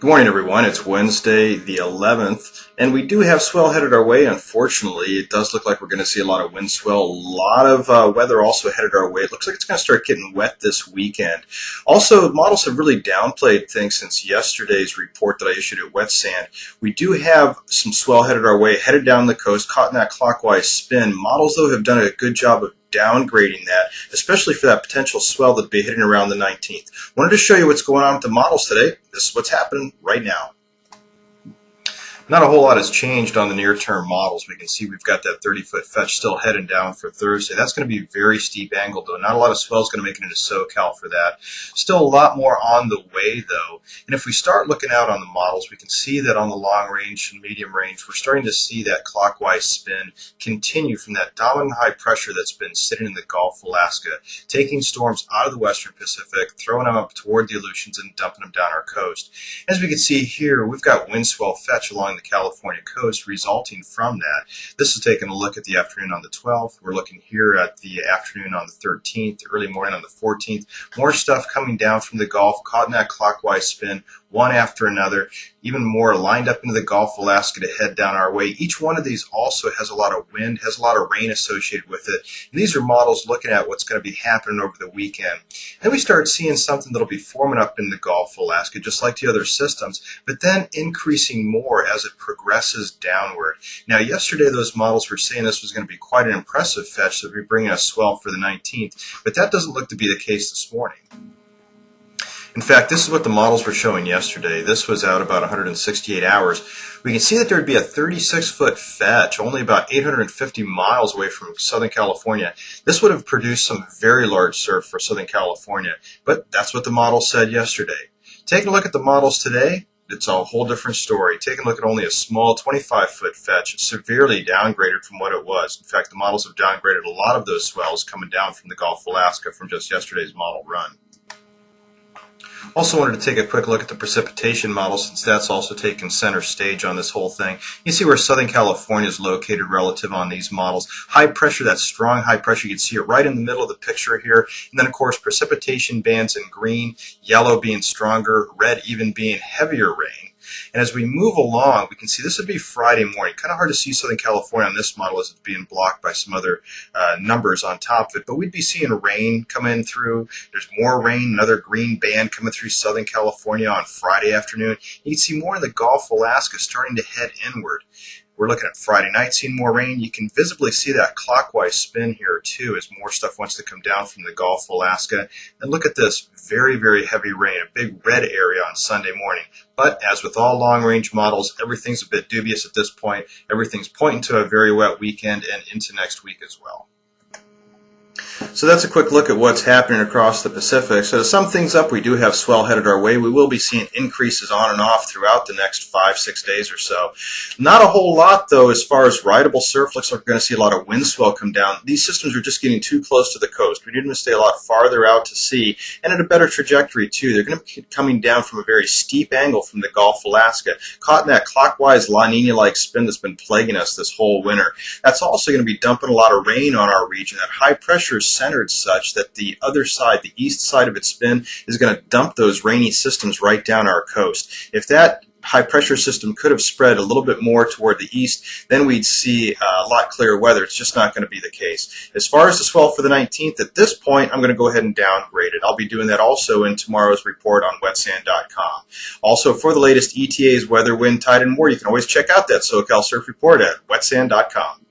Good morning, everyone. It's Wednesday the 11th, and we do have swell headed our way. Unfortunately, it does look like we're going to see a lot of wind swell, a lot of weather also headed our way. It looks like it's going to start getting wet this weekend. Also, models have really downplayed things since yesterday's report that I issued at Wet Sand. We do have some swell headed our way, headed down the coast, caught in that clockwise spin. Models, though, have done a good job of downgrading that, especially for that potential swell that'll be hitting around the 19th. Wanted to show you what's going on with the models today. This is what's happening right now. Not a whole lot has changed on the near-term models. We can see we've got that 30-foot fetch still heading down for Thursday. That's going to be a very steep angle, though. Not a lot of swell is going to make it into SoCal for that. Still a lot more on the way, though. And if we start looking out on the models, we can see that on the long range and medium range, we're starting to see that clockwise spin continue from that dominant high pressure that's been sitting in the Gulf of Alaska, taking storms out of the western Pacific, throwing them up toward the Aleutians and dumping them down our coast. As we can see here, we've got wind swell fetch along the California coast resulting from that. This is taking a look at the afternoon on the 12th. We're looking here at the afternoon on the 13th, early morning on the 14th. More stuff coming down from the Gulf, caught in that clockwise spin, one after another. Even more lined up into the Gulf of Alaska to head down our way. Each one of these also has a lot of wind, has a lot of rain associated with it. And these are models looking at what's going to be happening over the weekend. Then we start seeing something that'll be forming up in the Gulf of Alaska, just like the other systems, but then increasing more as it progresses downward. Now, yesterday those models were saying this was going to be quite an impressive fetch that would be bringing us swell for the 19th, but that doesn't look to be the case this morning. In fact, this is what the models were showing yesterday. This was out about 168 hours. We can see that there would be a 36-foot fetch, only about 850 miles away from Southern California. This would have produced some very large surf for Southern California, but that's what the model said yesterday. Taking a look at the models today, it's a whole different story. Taking a look at only a small 25-foot fetch, severely downgraded from what it was. In fact, the models have downgraded a lot of those swells coming down from the Gulf of Alaska from just yesterday's model run. Also wanted to take a quick look at the precipitation model since that's also taken center stage on this whole thing. You see where Southern California is located relative on these models. High pressure, that strong high pressure, you can see it right in the middle of the picture here. And then, of course, precipitation bands in green, yellow being stronger, red even being heavier rain. And as we move along, we can see this would be Friday morning. Kind of hard to see Southern California on this model as it's being blocked by some other numbers on top of it. But we'd be seeing rain coming through. There's more rain, another green band coming through Southern California on Friday afternoon. You can see more in the Gulf of Alaska starting to head inward. We're looking at Friday night, seeing more rain. You can visibly see that clockwise spin here, too, as more stuff wants to come down from the Gulf of Alaska. And look at this very, very heavy rain, a big red area on Sunday morning. But as with all long-range models, everything's a bit dubious at this point. Everything's pointing to a very wet weekend and into next week as well. So that's a quick look at what's happening across the Pacific. So to sum things up, we do have swell headed our way. We will be seeing increases on and off throughout the next 5-6 days or so. Not a whole lot, though, as far as rideable surf. Looks like we're going to see a lot of wind swell come down. These systems are just getting too close to the coast. We need them to stay a lot farther out to sea and at a better trajectory, too. They're going to be coming down from a very steep angle from the Gulf of Alaska, caught in that clockwise La Nina-like spin that's been plaguing us this whole winter. That's also going to be dumping a lot of rain on our region. That high pressure is centered such that the other side, the east side of its spin, is going to dump those rainy systems right down our coast. If that high pressure system could have spread a little bit more toward the east, then we'd see a lot clearer weather. It's just not going to be the case. As far as the swell for the 19th, at this point, I'm going to go ahead and downgrade it. I'll be doing that also in tomorrow's report on wetsand.com. Also, for the latest ETAs, weather, wind, tide, and more, you can always check out that SoCal Surf Report at wetsand.com.